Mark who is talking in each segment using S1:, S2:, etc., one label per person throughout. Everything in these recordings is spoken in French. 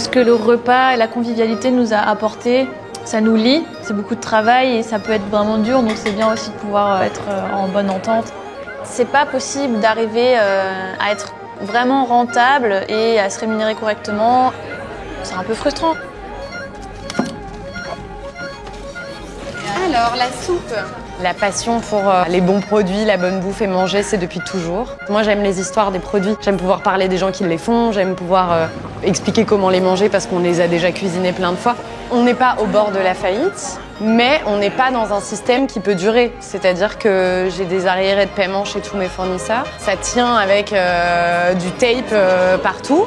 S1: Ce que le repas et la convivialité nous a apporté, ça nous lie, c'est beaucoup de travail et ça peut être vraiment dur, donc c'est bien aussi de pouvoir être en bonne entente. C'est pas possible d'arriver à être vraiment rentable et à se rémunérer correctement. C'est un peu frustrant.
S2: Alors, la soupe.
S3: La passion pour les bons produits, la bonne bouffe et manger, c'est depuis toujours. Moi, j'aime les histoires des produits. J'aime pouvoir parler des gens qui les font. J'aime pouvoir expliquer comment les manger parce qu'on les a déjà cuisinés plein de fois. On n'est pas au bord de la faillite, mais on n'est pas dans un système qui peut durer. C'est-à-dire que j'ai des arriérés de paiement chez tous mes fournisseurs. Ça tient avec du tape partout.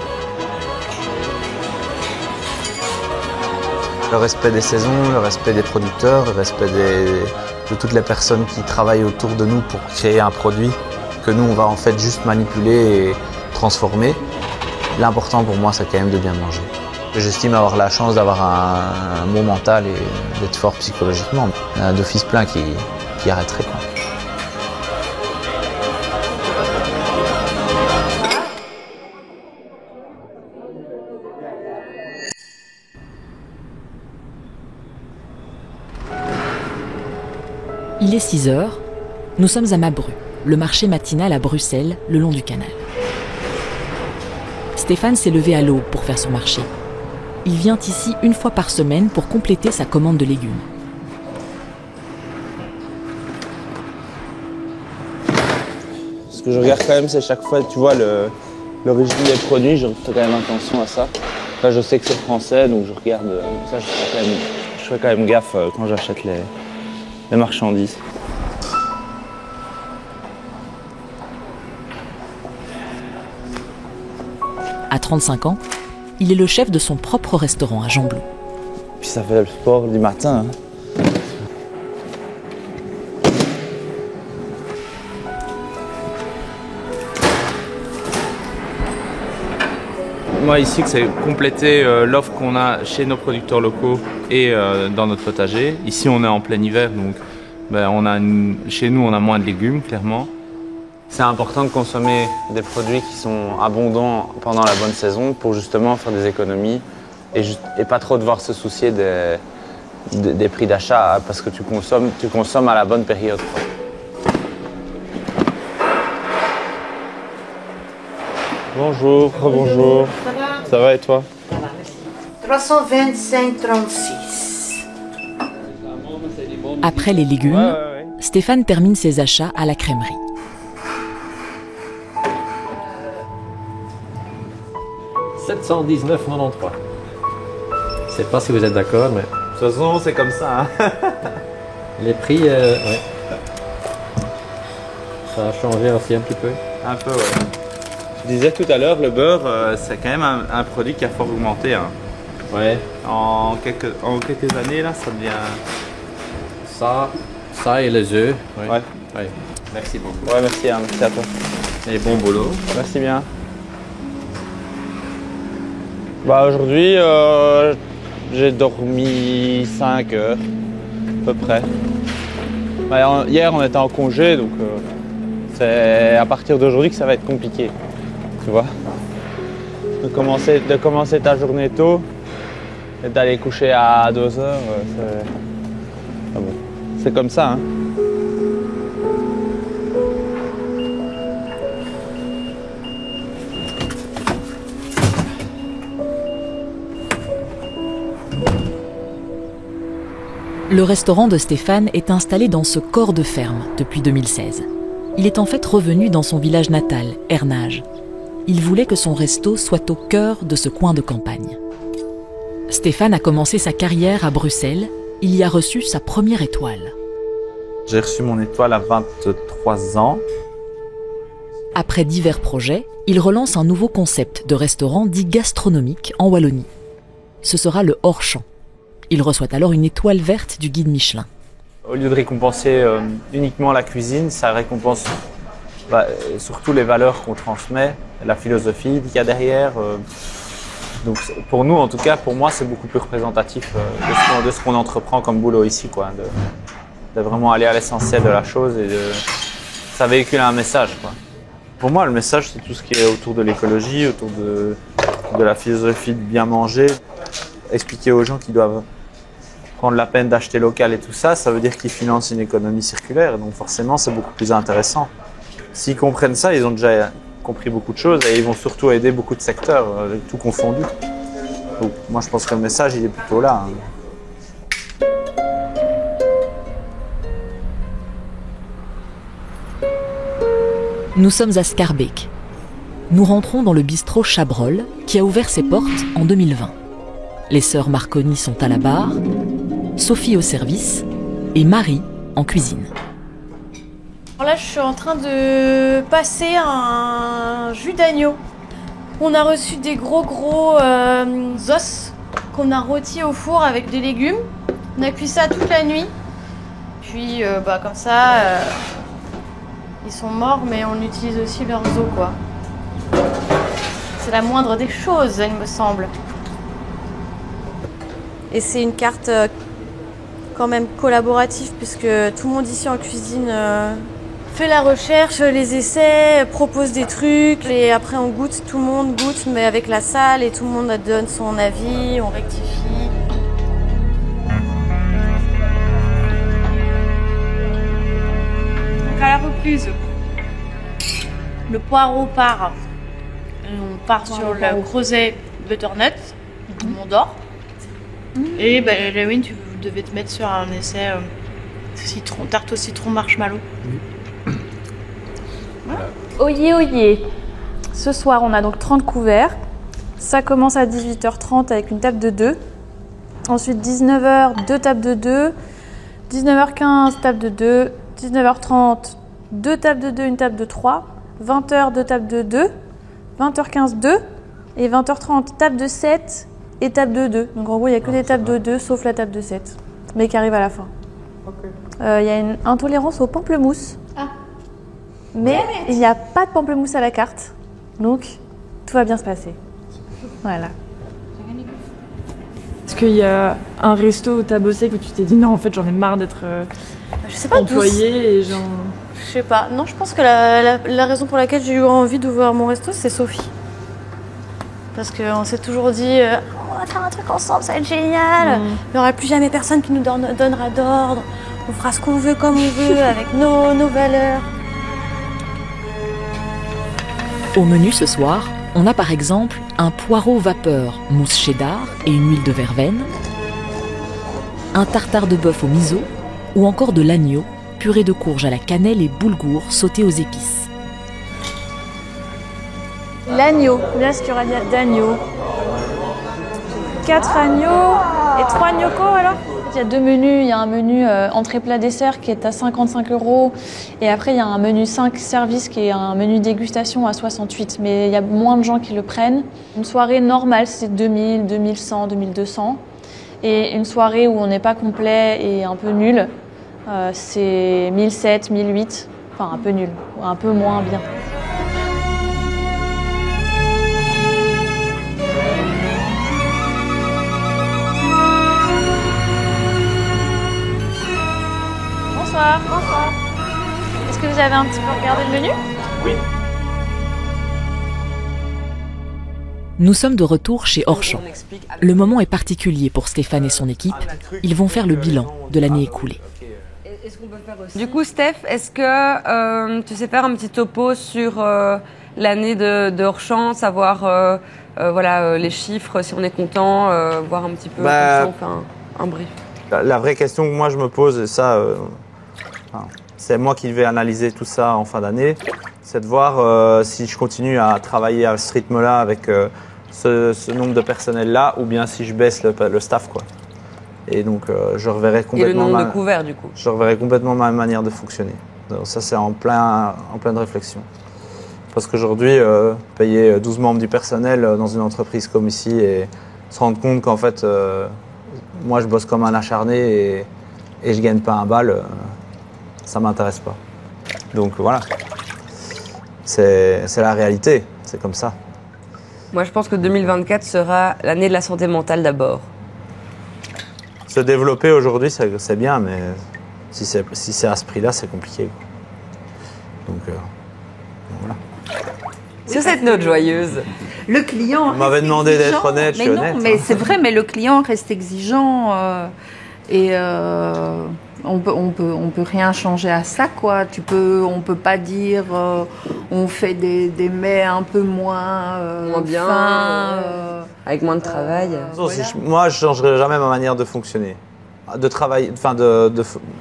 S4: Le respect des saisons, le respect des producteurs, le respect de toutes les personnes qui travaillent autour de nous pour créer un produit que nous, on va en fait juste manipuler et transformer. L'important pour moi, c'est quand même de bien manger. J'estime avoir la chance d'avoir un bon mental et d'être fort psychologiquement. Un d'office plein qui arrêterait, quoi.
S5: Il est 6 heures, nous sommes à Mabru, le marché matinal à Bruxelles, le long du canal. Stéphane s'est levé à l'aube pour faire son marché. Il vient ici une fois par semaine pour compléter sa commande de légumes.
S6: Ce que je regarde quand même, c'est chaque fois, tu vois, l'origine des produits, je fais quand même attention à ça. Là, je sais que c'est français, donc je regarde ça, je fais quand même gaffe quand j'achète les marchandises.
S5: À 35 ans, il est le chef de son propre restaurant à Gembloux.
S6: Puis ça fait le sport du matin.
S7: Moi ici, c'est compléter l'offre qu'on a chez nos producteurs locaux et dans notre potager. Ici, on est en plein hiver, donc chez nous, on a moins de légumes, clairement.
S6: C'est important de consommer des produits qui sont abondants pendant la bonne saison pour justement faire des économies et pas trop devoir se soucier des prix d'achat parce que tu consommes à la bonne période, quoi. Bonjour, rebonjour. Ça va et toi?
S8: Ça va, merci. 325,36.
S5: Après les légumes, Stéphane termine ses achats à la crèmerie.
S9: « 719,93. Je sais pas si vous êtes d'accord, mais...
S6: De toute façon, c'est comme ça. Hein.
S9: Les prix, ouais. Ça a changé aussi un petit peu.
S7: Un peu, ouais. Je disais tout à l'heure, le beurre, c'est quand même un produit qui a fort augmenté. Hein.
S9: Ouais.
S7: En quelques années, là, ça devient...
S9: Ça et les œufs.
S7: Ouais.
S9: Ouais.
S7: Merci beaucoup.
S6: Ouais, merci, hein, merci à toi.
S7: Et bon boulot.
S6: Merci bien. Bah aujourd'hui, j'ai dormi 5 heures, à peu près. Bah, hier, on était en congé, donc c'est à partir d'aujourd'hui que ça va être compliqué. Tu vois, de commencer ta journée tôt et d'aller coucher à 2 heures, c'est comme ça. Hein.
S5: Le restaurant de Stéphane est installé dans ce corps de ferme depuis 2016. Il est en fait revenu dans son village natal, Hernage. Il voulait que son resto soit au cœur de ce coin de campagne. Stéphane a commencé sa carrière à Bruxelles. Il y a reçu sa première étoile.
S6: J'ai reçu mon étoile à 23 ans.
S5: Après divers projets, il relance un nouveau concept de restaurant dit gastronomique en Wallonie. Ce sera le hors-champ. Il reçoit alors une étoile verte du guide Michelin.
S6: Au lieu de récompenser uniquement la cuisine, ça récompense surtout les valeurs qu'on transmet, la philosophie qu'il y a derrière. Donc pour nous, en tout cas, pour moi, c'est beaucoup plus représentatif de ce qu'on entreprend comme boulot ici, quoi, de vraiment aller à l'essentiel de la chose et ça véhicule un message, quoi.
S4: Pour moi, le message, c'est tout ce qui est autour de l'écologie, autour de la philosophie de bien manger. Expliquer aux gens qu'ils doivent prendre la peine d'acheter local et tout ça, ça veut dire qu'ils financent une économie circulaire. Donc forcément, c'est beaucoup plus intéressant. S'ils comprennent ça, ils ont déjà compris beaucoup de choses et ils vont surtout aider beaucoup de secteurs, tout confondu. Donc moi, je pense que le message, il est plutôt là.
S5: Nous sommes à Schaerbeek. Nous rentrons dans le bistrot Chabrol, qui a ouvert ses portes en 2020. Les sœurs Marconi sont à la barre, Sophie au service et Marie en cuisine.
S1: Alors là, je suis en train de passer un jus d'agneau. On a reçu des gros os qu'on a rôtis au four avec des légumes. On a cuit ça toute la nuit. Puis comme ça, ils sont morts, mais on utilise aussi leurs os, quoi. C'est la moindre des choses, il me semble. Et c'est une carte quand même collaborative, puisque tout le monde ici en cuisine fait la recherche, les essais, propose des trucs, et après on goûte, tout le monde goûte, mais avec la salle, et tout le monde donne son avis, on rectifie. Donc à la reprise, le poireau part. On part sur le creuset butternut, Mont d'Or. Et Lewin, tu devais te mettre sur un essai citron, tarte au citron marshmallow. Oyez, oyez. Ce soir, on a donc 30 couverts. Ça commence à 18h30 avec une table de 2. Ensuite, 19h, 2 tables de 2. 19h15, table de 2. 19h30, 2 tables de 2, une table de 3. 20h, 2 tables de 2. 20h15, 2. Et 20h30, table de 7 et table de 2. Donc en gros, il n'y a que des tables de 2, sauf la table de 7. Mais qui arrive à la fin. Il y a une intolérance au pamplemousse. Ah. Mais il n'y a pas de pamplemousse à la carte. Donc, tout va bien se passer. Voilà.
S2: Est-ce qu'il y a un resto où t'as bossé que tu t'es dit non, en fait, j'en ai marre d'être employée et genre...
S1: Je sais pas. Non, je pense que la raison pour laquelle j'ai eu envie d'ouvrir mon resto, c'est Sophie. Parce qu'on s'est toujours dit on va faire un truc ensemble, ça va être génial. Il n'y aura plus jamais personne qui nous donnera d'ordre. On fera ce qu'on veut comme on veut, avec nos valeurs.
S5: Au menu ce soir, on a par exemple un poireau vapeur mousse cheddar et une huile de verveine, un tartare de bœuf au miso ou encore de l'agneau, purée de courge à la cannelle et boulgour sauté aux épices.
S1: L'agneau, combien est-ce qu'il y aura d'agneau? 4 agneaux et 3 gnocchos alors? Il y a 2 menus, il y a un menu entrée plat dessert qui est à 55 €, et après il y a un menu 5 services qui est un menu dégustation à 68, mais il y a moins de gens qui le prennent. Une soirée normale c'est 2000, 2100, 2200, et une soirée où on n'est pas complet et un peu nul, c'est 1700, 1008, enfin un peu nul, un peu moins bien. Bonsoir. Bonsoir. Est-ce que vous avez un petit peu regardé le menu?
S6: Oui.
S5: Nous sommes de retour chez Orchamps. Le moment est particulier pour Stéphane et son équipe. Ils vont faire le bilan de l'année écoulée.
S3: Du coup, Steph, est-ce que tu sais faire un petit topo sur l'année de Orchamps, savoir les chiffres, si on est content, voir un petit peu, comme ça, on fait un brief.
S4: La vraie question que moi je me pose, et ça, c'est moi qui vais analyser tout ça en fin d'année, c'est de voir si je continue à travailler à ce rythme-là avec ce nombre de personnel-là, ou bien si je baisse le staff, quoi. Et donc je reverrai complètement.
S3: Et le nombre de couverts, du coup.
S4: Je reverrai complètement ma manière de fonctionner. Donc ça, c'est en pleine réflexion. Parce qu'aujourd'hui, payer 12 membres du personnel dans une entreprise comme ici et se rendre compte qu'en fait, moi je bosse comme un acharné et je gagne pas un bal, ça m'intéresse pas. Donc voilà, c'est la réalité, c'est comme ça.
S3: Moi je pense que 2024 sera l'année de la santé mentale d'abord.
S4: Se développer aujourd'hui, c'est bien, mais si c'est à ce prix-là, c'est compliqué. Donc voilà.
S10: sur cette note joyeuse.
S8: Le client.
S4: Vous m'avez demandé d'être honnête, je suis honnête.
S8: Mais c'est vrai, mais le client reste exigeant et on peut rien changer à ça, quoi. On peut pas dire on fait des mets un peu moins
S10: bien,
S8: fins,
S10: avec moins de travail.
S4: Non, moi, je changerai jamais ma manière de fonctionner, de travailler, enfin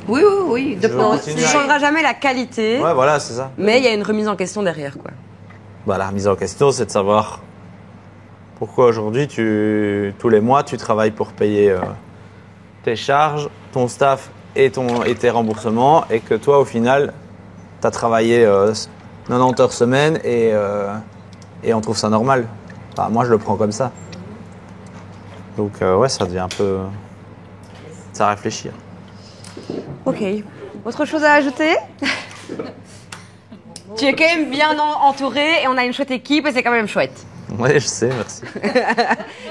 S8: Oui.
S4: Je veux continuer
S10: Tu ne changeras jamais la qualité.
S4: Ouais, voilà, c'est ça.
S10: Mais il y a une remise en question derrière, quoi.
S4: Bah, la remise en question, c'est de savoir pourquoi aujourd'hui, tous les mois, tu travailles pour payer tes charges, ton staff et tes remboursements, et que toi, au final, tu as travaillé 90 heures semaine et on trouve ça normal. Enfin, moi, je le prends comme ça. Donc, ouais, ça devient un peu... ça réfléchir.
S10: Ok. Autre chose à ajouter? Tu es quand même bien entouré et on a une chouette équipe et c'est quand même chouette.
S4: Ouais, je sais, merci.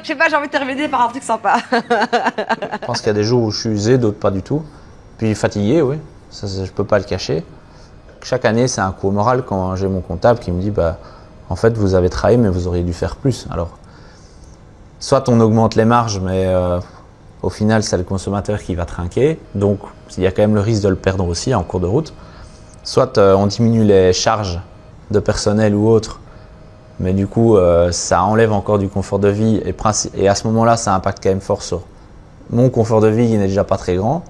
S10: Je sais pas, j'ai envie de terminer par un truc sympa.
S4: Je pense qu'il y a des jours où je suis usé, d'autres pas du tout. Puis fatigué, oui, ça, je peux pas le cacher. Chaque année, c'est un coup au moral quand j'ai mon comptable qui me dit bah, en fait, vous avez travaillé, mais vous auriez dû faire plus. Alors, soit on augmente les marges, mais au final, c'est le consommateur qui va trinquer. Donc, il y a quand même le risque de le perdre aussi en cours de route. Soit on diminue les charges de personnel ou autre, mais du coup, ça enlève encore du confort de vie. Et à ce moment-là, ça impacte quand même fort sur mon confort de vie qui n'est déjà pas très grand.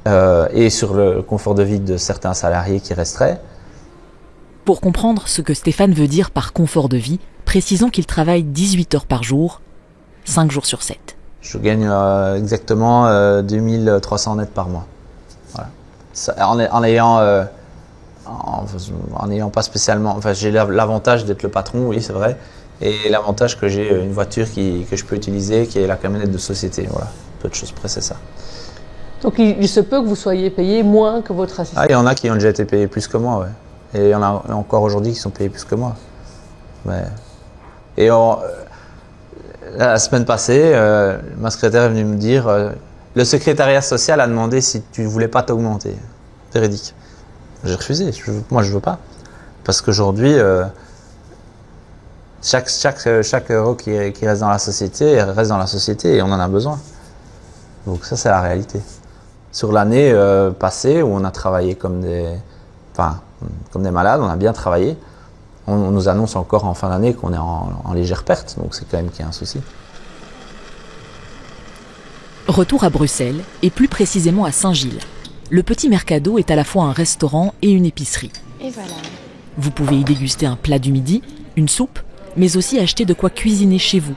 S4: Et sur le confort de vie de certains salariés qui resteraient.
S5: Pour comprendre ce que Stéphane veut dire par confort de vie, précisons qu'il travaille 18 heures par jour, 5 jours sur 7.
S4: Je gagne exactement 2300 net par mois. Voilà. Ça, en ayant pas spécialement... Enfin, j'ai l'avantage d'être le patron, oui, c'est vrai. Et l'avantage que j'ai une voiture que je peux utiliser, qui est la camionnette de société. Voilà, peu de choses près, c'est ça.
S11: Donc il se peut que vous soyez payé moins que votre assistant.
S4: Ah, il y en a qui ont déjà été payés plus que moi, ouais. Et il y en a encore aujourd'hui qui sont payés plus que moi. La semaine passée, ma secrétaire est venue me dire le secrétariat social a demandé si tu voulais pas t'augmenter. Véridique. J'ai refusé. Moi, je veux pas. Parce qu'aujourd'hui, chaque euro qui reste dans la société reste dans la société et on en a besoin. Donc ça, c'est la réalité. Sur l'année passée où on a travaillé comme des malades, on a bien travaillé. On nous annonce encore en fin d'année qu'on est en légère perte, donc c'est quand même qu'il y a un souci.
S5: Retour à Bruxelles, et plus précisément à Saint-Gilles. Le Petit Mercado est à la fois un restaurant et une épicerie.
S1: Et voilà.
S5: Vous pouvez y déguster un plat du midi, une soupe, mais aussi acheter de quoi cuisiner chez vous.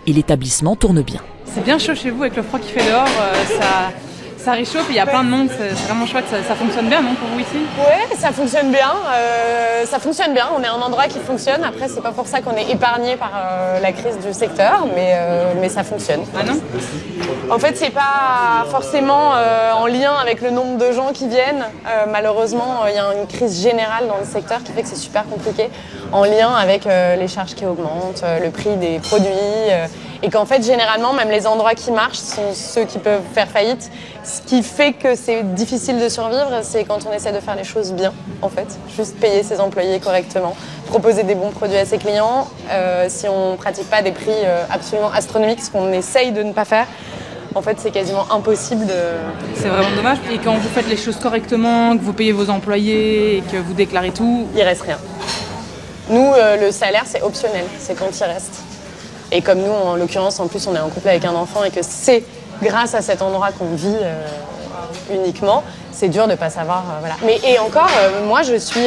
S5: Et l'établissement tourne bien.
S2: C'est bien chaud chez vous avec le froid qu'il fait dehors, ça réchauffe, il y a plein de monde, c'est vraiment chouette, ça fonctionne bien non pour vous ici?
S3: Ouais, ça fonctionne bien, on est un endroit qui fonctionne, après c'est pas pour ça qu'on est épargné par la crise du secteur, mais ça fonctionne.
S2: Ah non?
S3: En fait c'est pas forcément en lien avec le nombre de gens qui viennent, malheureusement il y a une crise générale dans le secteur qui fait que c'est super compliqué, en lien avec les charges qui augmentent, le prix des produits, et qu'en fait généralement même les endroits qui marchent sont ceux qui peuvent faire faillite. Ce qui fait que c'est difficile de survivre, c'est quand on essaie de faire les choses bien, en fait. Juste payer ses employés correctement, proposer des bons produits à ses clients. Si on ne pratique pas des prix absolument astronomiques, ce qu'on essaye de ne pas faire, en fait, c'est quasiment impossible de...
S2: C'est vraiment dommage. Et quand vous faites les choses correctement, que vous payez vos employés et que vous déclarez tout...
S3: Il reste rien. Nous, le salaire, c'est optionnel, c'est quand il reste. Et comme nous, en l'occurrence, en plus, on est en couple avec un enfant et que c'est grâce à cet endroit qu'on vit uniquement, c'est dur de ne pas savoir. Voilà. Et encore, moi, je suis...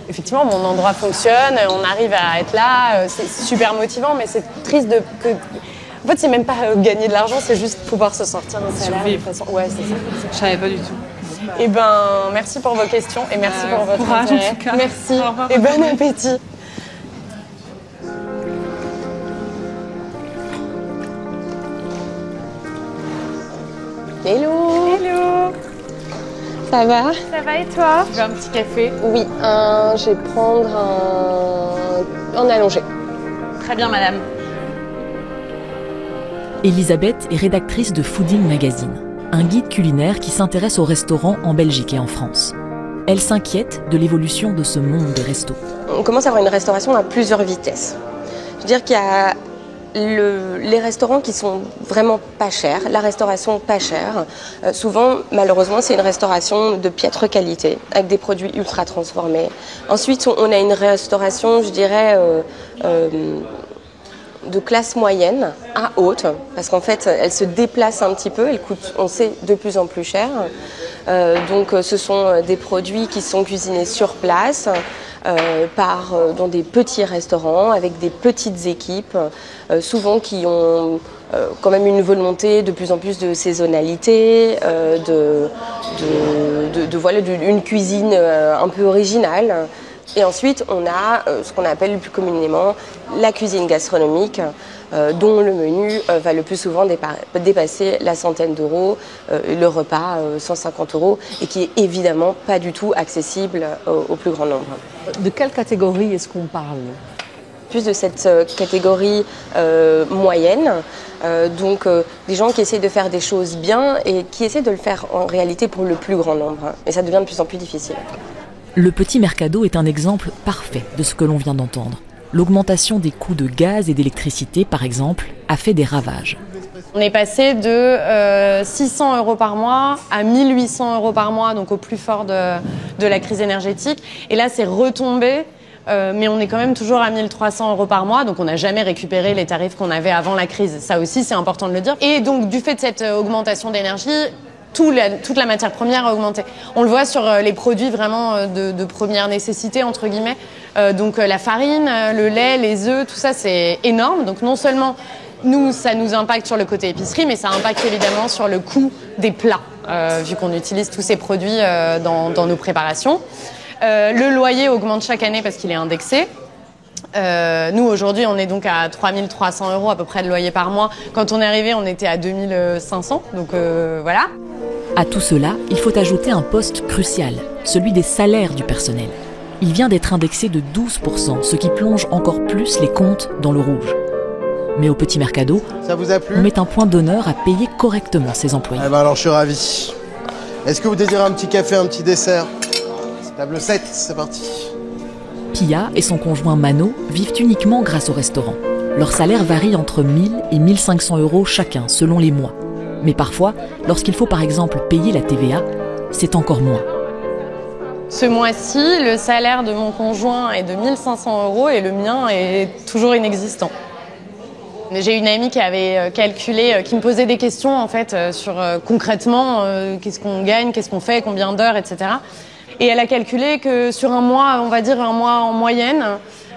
S3: effectivement, mon endroit fonctionne, on arrive à être là, c'est super motivant, mais c'est triste que... En fait, c'est même pas gagner de l'argent, c'est juste pouvoir se sortir d'un salaire de façon... Ouais, c'est ça.
S2: Je savais pas du tout.
S3: Eh ben, merci pour vos questions et merci pour votre
S2: courage,
S3: intérêt.
S2: en tout cas.
S3: Merci
S2: Au revoir,
S3: et bon appétit. Hello.
S1: Hello.
S3: Ça va?
S1: Ça va et toi?
S3: Tu veux un petit café? Oui, je vais prendre un allongé.
S1: Très bien, madame.
S5: Elisabeth est rédactrice de Fooding Magazine, un guide culinaire qui s'intéresse aux restaurants en Belgique et en France. Elle s'inquiète de l'évolution de ce monde des restos.
S12: On commence à avoir une restauration à plusieurs vitesses. Je veux dire qu'il y a les restaurants qui sont vraiment pas chers, la restauration pas chère. Souvent, malheureusement, c'est une restauration de piètre qualité, avec des produits ultra transformés. Ensuite, on a une restauration, je dirais, de classe moyenne à haute, parce qu'en fait, elle se déplace un petit peu, elle coûte, on sait, de plus en plus cher. Donc, ce sont des produits qui sont cuisinés sur place, dans des petits restaurants avec des petites équipes, souvent qui ont quand même une volonté de plus en plus de saisonnalité, une cuisine un peu originale. Et ensuite, on a ce qu'on appelle plus communément la cuisine gastronomique, dont le menu va le plus souvent dépasser la centaine d'euros, le repas 150 €, et qui est évidemment pas du tout accessible au plus grand nombre.
S11: De quelle catégorie est-ce qu'on parle ?
S12: Plus de cette catégorie moyenne, donc des gens qui essaient de faire des choses bien et qui essaient de le faire en réalité pour le plus grand nombre. Et ça devient de plus en plus difficile.
S5: Le petit Mercado est un exemple parfait de ce que l'on vient d'entendre. L'augmentation des coûts de gaz et d'électricité, par exemple, a fait des ravages.
S3: On est passé de 600 € par mois à 1 800 € par mois, donc au plus fort de la crise énergétique. Et là, c'est retombé, mais on est quand même toujours à 1 300 € par mois, donc on n'a jamais récupéré les tarifs qu'on avait avant la crise. Ça aussi, c'est important de le dire. Et donc, du fait de cette augmentation d'énergie, toute la matière première a augmenté. On le voit sur les produits vraiment de première nécessité, entre guillemets. Donc la farine, le lait, les œufs, tout ça, c'est énorme. Donc non seulement ça nous impacte sur le côté épicerie, mais ça impacte évidemment sur le coût des plats, vu qu'on utilise tous ces produits dans nos préparations. Le loyer augmente chaque année parce qu'il est indexé. Nous, aujourd'hui, on est donc à 3 300 € à peu près de loyer par mois. Quand on est arrivé, on était à 2 500, donc voilà.
S5: À tout cela, il faut ajouter un poste crucial, celui des salaires du personnel. Il vient d'être indexé de 12%, ce qui plonge encore plus les comptes dans le rouge. Mais au Petit Mercado,
S13: ça vous a plu ?
S5: On met un point d'honneur à payer correctement ses employés.
S13: Alors je suis ravi. Est-ce que vous désirez un petit café, un petit dessert ? Table 7, c'est parti.
S5: Pia et son conjoint Mano vivent uniquement grâce au restaurant. Leur salaire varie entre 1 000 et 1 500 € chacun, selon les mois. Mais parfois, lorsqu'il faut par exemple payer la TVA, c'est encore moins.
S3: Ce mois-ci, le salaire de mon conjoint est de 1 500 € et le mien est toujours inexistant. J'ai une amie qui avait calculé, qui me posait des questions en fait sur concrètement qu'est-ce qu'on gagne, qu'est-ce qu'on fait, combien d'heures, etc. Et elle a calculé que sur un mois, on va dire un mois en moyenne,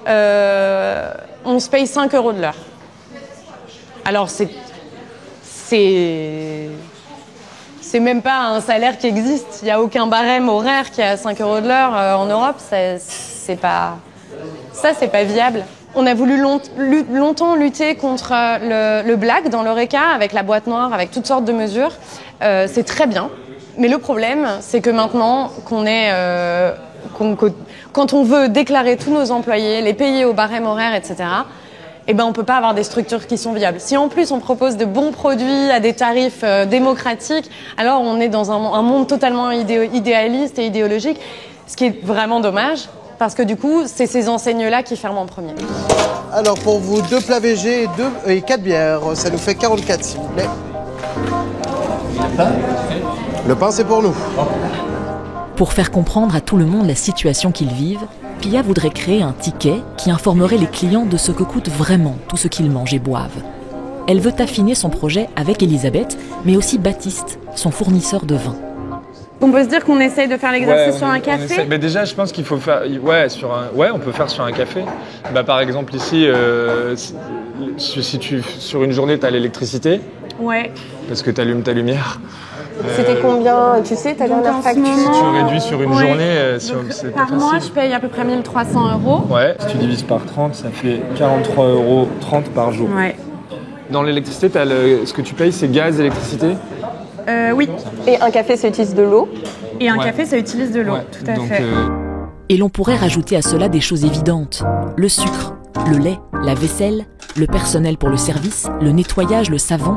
S3: on se paye 5 € de l'heure. Alors c'est même pas un salaire qui existe. Il n'y a aucun barème horaire qui est à 5 € de l'heure en Europe. C'est pas viable. On a voulu longtemps lutter contre le black dans l'Horeca avec la boîte noire, avec toutes sortes de mesures. C'est très bien. Mais le problème, c'est que maintenant quand on veut déclarer tous nos employés, les payer au barème horaire, etc., on ne peut pas avoir des structures qui sont viables. Si en plus on propose de bons produits à des tarifs démocratiques, alors on est dans un monde totalement idéaliste et idéologique, ce qui est vraiment dommage, parce que du coup, c'est ces enseignes-là qui ferment en premier.
S13: Alors pour vous, 2 plats végés et 4 bières, ça nous fait 44 s'il vous plaît. Le pain, c'est pour nous.
S5: Pour faire comprendre à tout le monde la situation qu'ils vivent, Pia voudrait créer un ticket qui informerait les clients de ce que coûte vraiment tout ce qu'ils mangent et boivent. Elle veut affiner son projet avec Elisabeth, mais aussi Baptiste, son fournisseur de vin.
S3: On peut se dire qu'on essaye de faire l'exercice sur un café.
S14: Mais déjà, je pense qu'il faut faire... on peut faire sur un café. Par exemple, ici, si sur une journée, tu as l'électricité.
S3: Ouais.
S14: Parce que tu allumes ta lumière.
S12: C'était combien, tu sais, ta dernière facture?
S14: Si tu réduis sur une journée, c'est pas
S3: par
S14: facile.
S3: mois, je paye à peu près 1 300 €.
S14: Ouais, si tu divises par 30, ça fait 43,30 € par jour.
S3: Ouais.
S14: Dans l'électricité, ce que tu payes, c'est gaz, électricité?
S3: Oui.
S12: Et un café, ça utilise de l'eau?
S3: Et un café, ça utilise de l'eau, tout à fait.
S5: Et l'on pourrait rajouter à cela des choses évidentes. Le sucre, le lait, la vaisselle, le personnel pour le service, le nettoyage, le savon.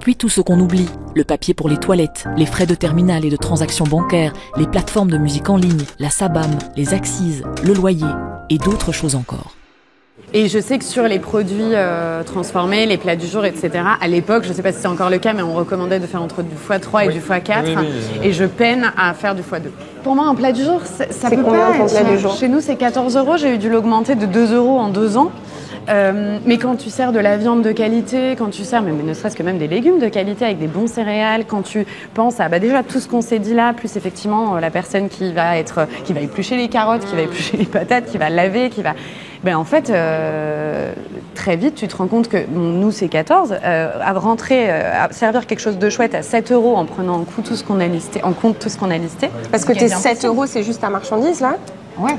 S5: Puis tout ce qu'on oublie, le papier pour les toilettes, les frais de terminal et de transactions bancaires, les plateformes de musique en ligne, la SABAM, les accises, le loyer et d'autres choses encore.
S3: Et je sais que sur les produits transformés, les plats du jour, etc., à l'époque, je ne sais pas si c'est encore le cas, mais on recommandait de faire entre du x3 et du x4. Oui. Et je peine à faire du x2. Pour moi, un plat du jour, ça peut pas être cher. Chez nous, c'est 14 €. J'ai eu dû l'augmenter de 2 € en 2 ans. Mais quand tu sers de la viande de qualité, quand tu sers même ne serait-ce que même des légumes de qualité avec des bons céréales, quand tu penses à déjà tout ce qu'on s'est dit là, plus effectivement la personne qui va éplucher les carottes, qui va éplucher les patates, qui va laver, en fait, très vite, tu te rends compte que, nous, c'est 14, à servir quelque chose de chouette à 7 € en prenant en compte tout ce qu'on a listé.
S12: Parce que tes 7 €, c'est juste ta marchandise, là ?
S3: Ouais.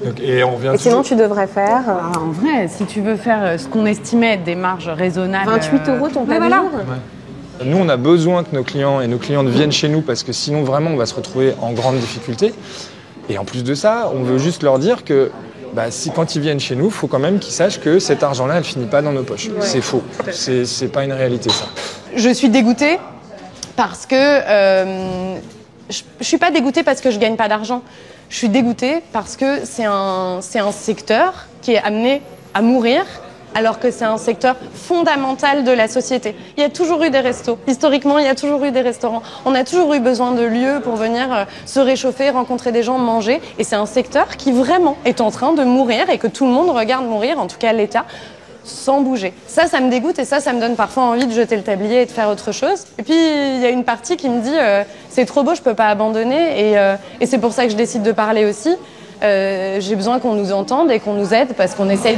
S14: Donc, et
S12: sinon, tu devrais faire...
S3: en vrai, si tu veux faire ce qu'on estimait être des marges raisonnables...
S12: 28 € ton plat du jour.
S14: Nous, on a besoin que nos clients et nos clientes viennent chez nous parce que sinon, vraiment, on va se retrouver en grande difficulté. Et en plus de ça, on veut juste leur dire que quand ils viennent chez nous, il faut quand même qu'ils sachent que cet argent-là, elle finit pas dans nos poches. Ouais. C'est faux. C'est pas une réalité, ça.
S3: Je suis dégoûtée parce que... je suis pas dégoûtée parce que je gagne pas d'argent. Je suis dégoûtée parce que c'est un secteur qui est amené à mourir alors que c'est un secteur fondamental de la société. Il y a toujours eu des restos. Historiquement, il y a toujours eu des restaurants. On a toujours eu besoin de lieux pour venir se réchauffer, rencontrer des gens, manger. Et c'est un secteur qui vraiment est en train de mourir et que tout le monde regarde mourir, en tout cas l'État, sans bouger. Ça me dégoûte et ça me donne parfois envie de jeter le tablier et de faire autre chose. Et puis, il y a une partie qui me dit c'est trop beau, je peux pas abandonner. Et c'est pour ça que je décide de parler aussi. J'ai besoin qu'on nous entende et qu'on nous aide parce qu'on essaye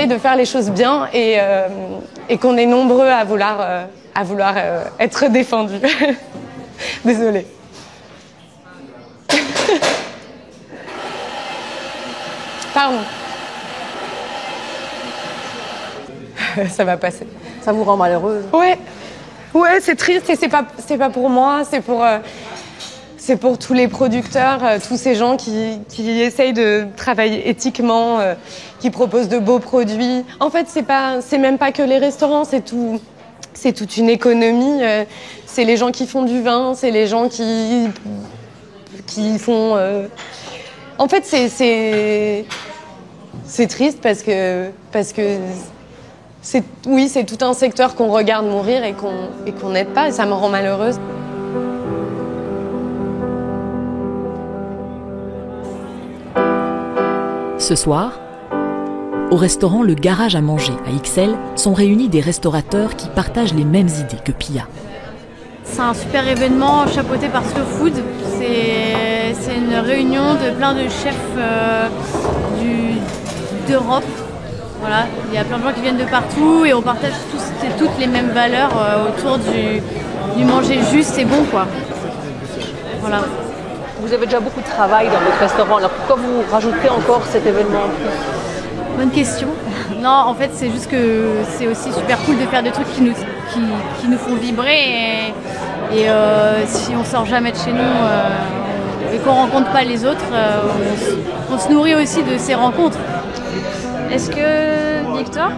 S3: de faire les choses bien et qu'on est nombreux à vouloir être défendus. Désolée. Pardon. Ça va passer.
S11: Ça vous rend malheureuse?
S3: Ouais, c'est triste et c'est pas pour moi, c'est pour tous les producteurs, tous ces gens qui essayent de travailler éthiquement, qui proposent de beaux produits. En fait, c'est même pas que les restaurants, c'est toute une économie. C'est les gens qui font du vin, c'est les gens qui font. En fait, c'est triste parce que c'est tout un secteur qu'on regarde mourir et qu'on n'aide pas, et ça me rend malheureuse.
S5: Ce soir, au restaurant Le Garage à manger à Ixelles, sont réunis des restaurateurs qui partagent les mêmes idées que Pia.
S1: C'est un super événement chapeauté par Slow Food. C'est une réunion de plein de chefs d'Europe. Voilà, il y a plein de gens qui viennent de partout et on partage toutes les mêmes valeurs autour du manger juste et bon, quoi. Voilà.
S11: Vous avez déjà beaucoup de travail dans votre restaurant, alors pourquoi vous rajoutez encore cet événement en plus?
S1: Bonne question. Non, en fait, c'est juste que c'est aussi super cool de faire des trucs qui nous font vibrer et si on sort jamais de chez nous et qu'on rencontre pas les autres, on se nourrit aussi de ces rencontres. Est-ce que, Victor,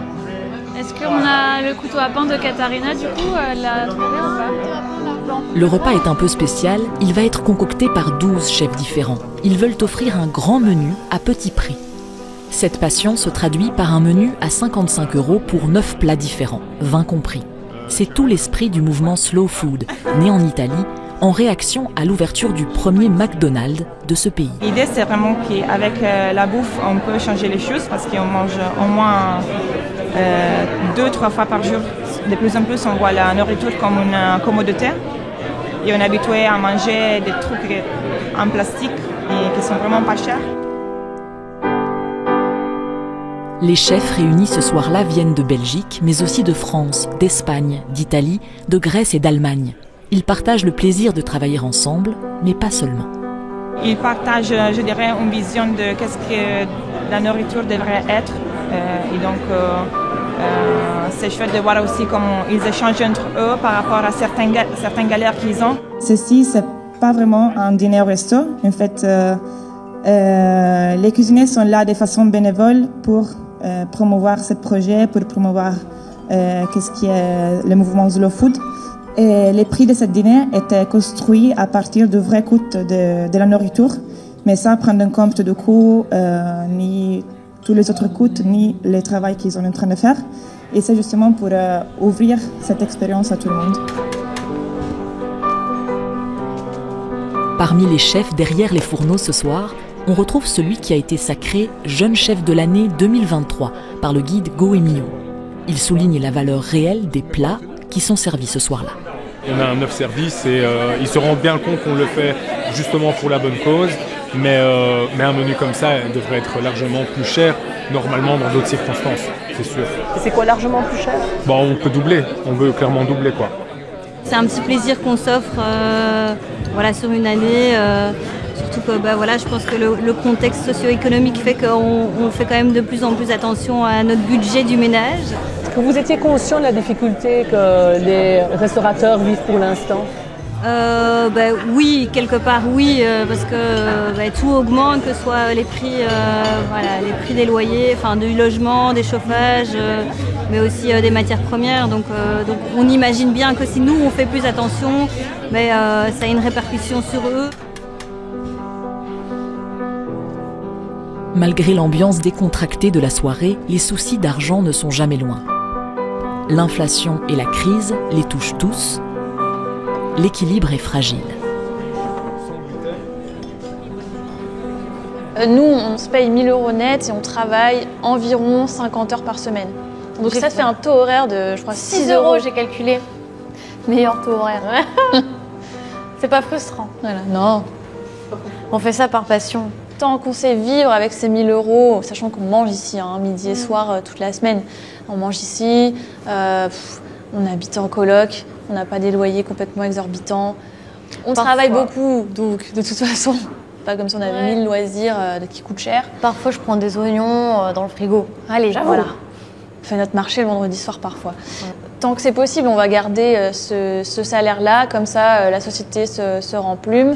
S1: qu'on a le couteau à pain de Katharina, du coup, elle l'a trouvé ou pas?
S5: Le repas est un peu spécial, il va être concocté par 12 chefs différents. Ils veulent offrir un grand menu à petit prix. Cette passion se traduit par un menu à 55 € pour 9 plats différents, 20 compris. C'est tout l'esprit du mouvement Slow Food, né en Italie, en réaction à l'ouverture du premier McDonald's de ce pays.
S15: L'idée, c'est vraiment qu'avec la bouffe, on peut changer les choses parce qu'on mange au moins 2-3 fois par jour. De plus en plus, on voit la nourriture comme une commodité et on est habitué à manger des trucs en plastique et qui sont vraiment pas chers.
S5: Les chefs réunis ce soir-là viennent de Belgique, mais aussi de France, d'Espagne, d'Italie, de Grèce et d'Allemagne. Ils partagent le plaisir de travailler ensemble, mais pas seulement.
S15: Ils partagent, je dirais, une vision de qu'est-ce que la nourriture devrait être. Et donc, c'est chouette de voir aussi comment ils échangent entre eux par rapport à certaines galères qu'ils ont.
S16: Ceci, c'est pas vraiment un dîner au resto. En fait, les cuisiniers sont là de façon bénévole pour promouvoir ce projet, pour promouvoir qu'est-ce qui est le mouvement Slow Food. Et les prix de ce dîner étaient construits à partir de vrais coûts de la nourriture, mais sans prendre en compte de coûts, ni tous les autres coûts, ni le travail qu'ils sont en train de faire. Et c'est justement pour ouvrir cette expérience à tout le monde.
S5: Parmi les chefs derrière les fourneaux ce soir, on retrouve celui qui a été sacré jeune chef de l'année 2023 par le guide Goemio. Il souligne la valeur réelle des plats qui sont servis ce soir-là.
S17: On a un 9 services et ils se rendent bien compte qu'on le fait justement pour la bonne cause, mais un menu comme ça devrait être largement plus cher normalement dans d'autres circonstances, c'est sûr.
S11: Et c'est quoi largement plus cher?
S17: On peut doubler, on veut clairement doubler quoi.
S18: C'est un petit plaisir qu'on s'offre sur une année. Surtout que je pense que le contexte socio-économique fait qu'on fait quand même de plus en plus attention à notre budget du ménage.
S11: Est-ce que vous étiez conscient de la difficulté que les restaurateurs vivent pour l'instant?
S18: Oui, quelque part oui, parce que tout augmente, que ce soit les prix des loyers, du logement, des chauffages, mais aussi des matières premières. Donc on imagine bien que si nous on fait plus attention, ça a une répercussion sur eux.
S5: Malgré l'ambiance décontractée de la soirée, les soucis d'argent ne sont jamais loin. L'inflation et la crise les touchent tous. L'équilibre est fragile.
S1: Nous, on se paye 1 000 € net et on travaille environ 50 heures par semaine. Donc ça fait un taux horaire de, je crois, 6 €, j'ai calculé. Meilleur taux horaire. C'est pas frustrant. Voilà, non. On fait ça par passion. Tant qu'on sait vivre avec ces 1 000 €, sachant qu'on mange ici, midi et soir, toute la semaine. On mange ici, on habite en coloc, on n'a pas des loyers complètement exorbitants. On travaille beaucoup, donc de toute façon, pas comme si on avait 1000 loisirs qui coûtent cher.
S19: Parfois, je prends des oignons dans le frigo. Allez, voilà.
S1: On fait notre marché le vendredi soir parfois. Ouais. Tant que c'est possible, on va garder ce salaire-là, comme ça la société se remplume.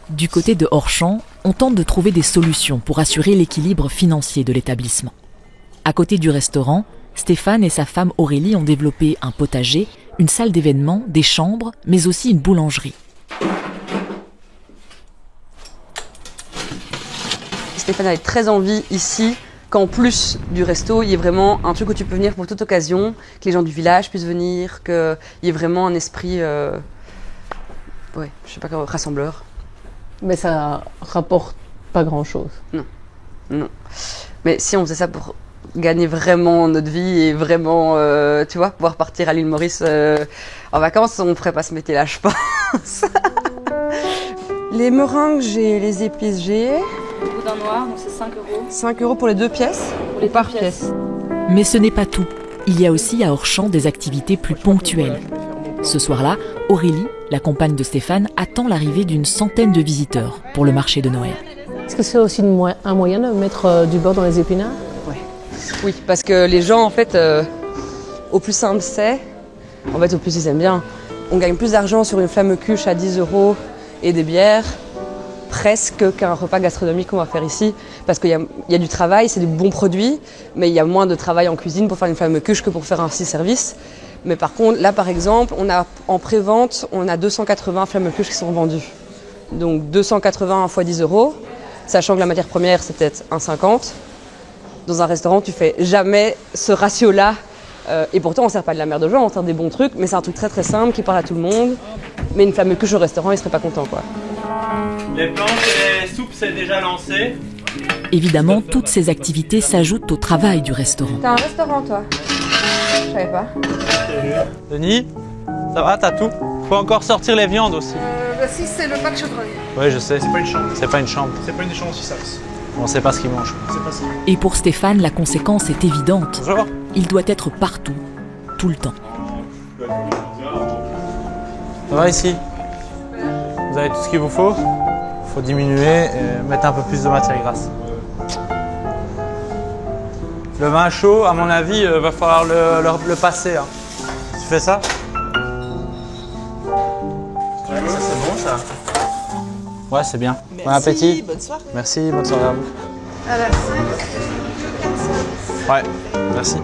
S5: Du côté de Orchamps, on tente de trouver des solutions pour assurer l'équilibre financier de l'établissement. À côté du restaurant, Stéphane et sa femme Aurélie ont développé un potager, une salle d'événements, des chambres, mais aussi une boulangerie.
S10: Stéphane avait très envie ici qu'en plus du resto, il y ait vraiment un truc où tu peux venir pour toute occasion, que les gens du village puissent venir, qu'il y ait vraiment un esprit rassembleur.
S11: Mais ça rapporte pas grand-chose.
S10: Non. Mais si on faisait ça pour gagner vraiment notre vie et vraiment, pouvoir partir à l'île Maurice en vacances, on ne ferait pas ce métier-là, je pense. Les meringues, j'ai les épices, j'ai...
S18: Le boudin noir, donc c'est 5 €.
S10: 5 € pour les 2 pièces ou par pièce.
S5: Mais ce n'est pas tout. Il y a aussi à Orchamps des activités plus ponctuelles. Ce soir-là, Aurélie, la compagne de Stéphane, attend l'arrivée d'une centaine de visiteurs pour le marché de Noël.
S11: Est-ce que c'est aussi un moyen de mettre du beurre dans les épinards?
S10: Oui, parce que les gens, en fait, au plus simple c'est, au plus ils aiment bien. On gagne plus d'argent sur une flamme cuche à 10 € et des bières, presque qu'un repas gastronomique qu'on va faire ici. Parce qu'il y a du travail, c'est des bons produits, mais il y a moins de travail en cuisine pour faire une flamme cuche que pour faire un 6 services. Mais par contre, là par exemple, en pré-vente, on a 280 flammes cuches qui sont vendues. Donc 280 fois 10 €, sachant que la matière première c'est peut-être 1,50. Dans un restaurant, tu fais jamais ce ratio-là. Et pourtant, on ne sert pas de la merde aux gens, on sert des bons trucs, mais c'est un truc très très simple qui parle à tout le monde. Mais une flamme cuche au restaurant, ils ne seraient pas contents, quoi.
S6: Les planches et les soupes, c'est déjà lancé.
S5: Évidemment, toutes ces activités s'ajoutent au travail du restaurant.
S10: T'as un restaurant, toi? Je savais pas.
S6: Denis, ça va, t'as tout? Faut encore sortir les viandes aussi.
S20: Si, c'est le bac chevreuil.
S6: Oui, je sais.
S20: C'est pas une chambre.
S6: C'est pas une chambre.
S20: C'est pas une chambre aussi, ça.
S6: On sait pas ce qu'il mange.
S20: C'est pas ça.
S5: Et pour Stéphane, la conséquence est évidente.
S6: Bonjour.
S5: Il doit être partout, tout le temps.
S6: Ça va ici? Vous avez tout ce qu'il vous faut? Il faut diminuer et mettre un peu plus de matière grasse. Le vin chaud, à mon avis, va falloir le passer. Hein. Tu fais ça? Ouais, ça c'est bon ça.
S4: Ouais, c'est bien.
S20: Merci,
S4: Bon appétit.
S20: bonne soirée.
S4: Merci, bonne soirée à vous.
S20: À la
S4: Ouais, merci.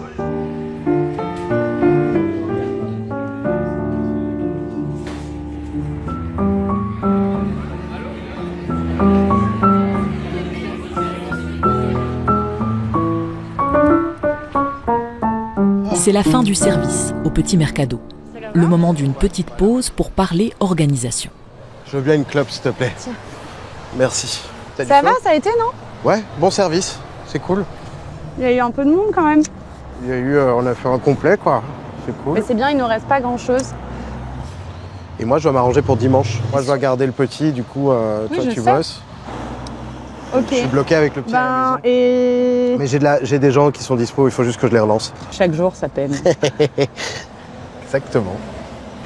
S5: C'est la fin du service au Petit Mercado. Le moment d'une petite pause pour parler organisation.
S13: Je veux bien une clope, s'il te plaît. Merci. T'as du
S21: Ça
S13: feu
S21: va, ça a été, non?
S13: Ouais, bon service. C'est cool.
S21: Il y a eu un peu de monde quand même.
S13: Il y a eu, on a fait un complet, quoi. C'est cool.
S21: Mais c'est bien, il nous reste pas grand-chose.
S13: Et moi, je dois m'arranger pour dimanche. Moi, je dois garder le petit, du coup,
S21: Oui,
S13: toi,
S21: je
S13: tu
S21: sais.
S13: bosses.
S21: Ok.
S13: Je suis bloqué avec le petit à la maison.
S21: Et...
S13: Mais j'ai des gens qui sont dispo, il faut juste que je les relance.
S21: Chaque jour, ça peine.
S13: Exactement.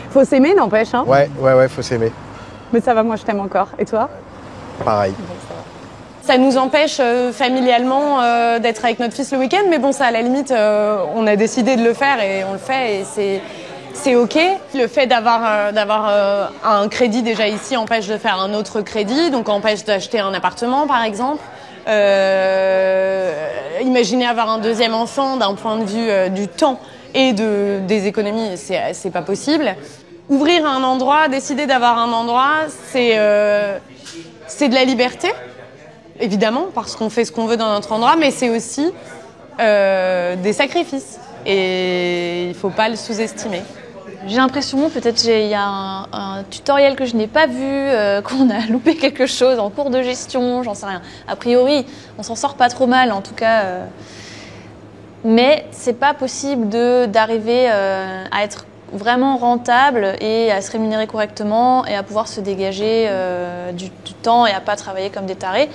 S21: Faut s'aimer, n'empêche, hein?
S13: Ouais, faut s'aimer.
S21: Mais ça va, moi, je t'aime encore. Et toi?
S13: Pareil.
S3: Ça nous empêche familialement d'être avec notre fils le week-end, mais bon, ça, à la limite, on a décidé de le faire et on le fait et c'est OK. Le fait d'avoir un crédit déjà ici empêche de faire un autre crédit, donc empêche d'acheter un appartement, par exemple. Imaginez avoir un deuxième enfant d'un point de vue du temps et des économies, c'est pas possible. Ouvrir un endroit, décider d'avoir un endroit, c'est de la liberté, évidemment, parce qu'on fait ce qu'on veut dans notre endroit, mais c'est aussi des sacrifices. Et il faut pas le sous-estimer.
S1: J'ai l'impression, peut-être il y a un tutoriel que je n'ai pas vu, qu'on a loupé quelque chose en cours de gestion, j'en sais rien. A priori, on s'en sort pas trop mal, en tout cas. Mais c'est pas possible d'arriver à être vraiment rentable et à se rémunérer correctement et à pouvoir se dégager du temps et à pas travailler comme des tarés.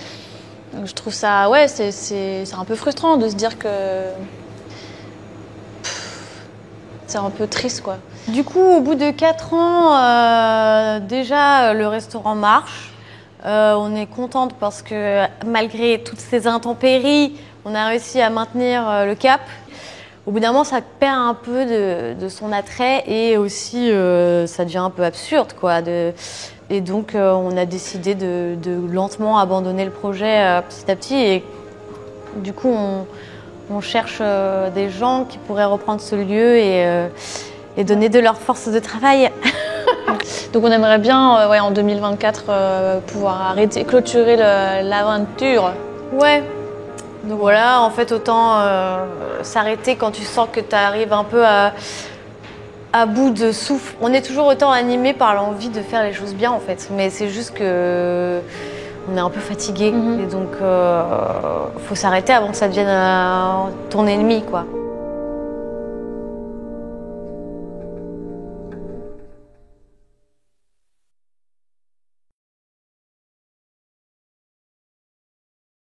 S1: Donc, je trouve ça, ouais, c'est un peu frustrant de se dire que c'est un peu triste, quoi.
S19: Du coup, au bout de 4 ans, déjà, le restaurant marche. On est contente parce que malgré toutes ces intempéries, on a réussi à maintenir le cap. Au bout d'un moment, ça perd un peu de son attrait et aussi, ça devient un peu absurde, quoi. Et donc, on a décidé de lentement abandonner le projet petit à petit. Et du coup, on cherche des gens qui pourraient reprendre ce lieu et donner de leur force de travail.
S1: Donc on aimerait bien, en 2024, pouvoir clôturer l'aventure.
S19: Ouais. Donc voilà, en fait, autant s'arrêter quand tu sens que tu arrives un peu à bout de souffle. On est toujours autant animé par l'envie de faire les choses bien, en fait. Mais c'est juste que on est un peu fatigué. Et donc, faut s'arrêter avant que ça devienne ton ennemi, quoi.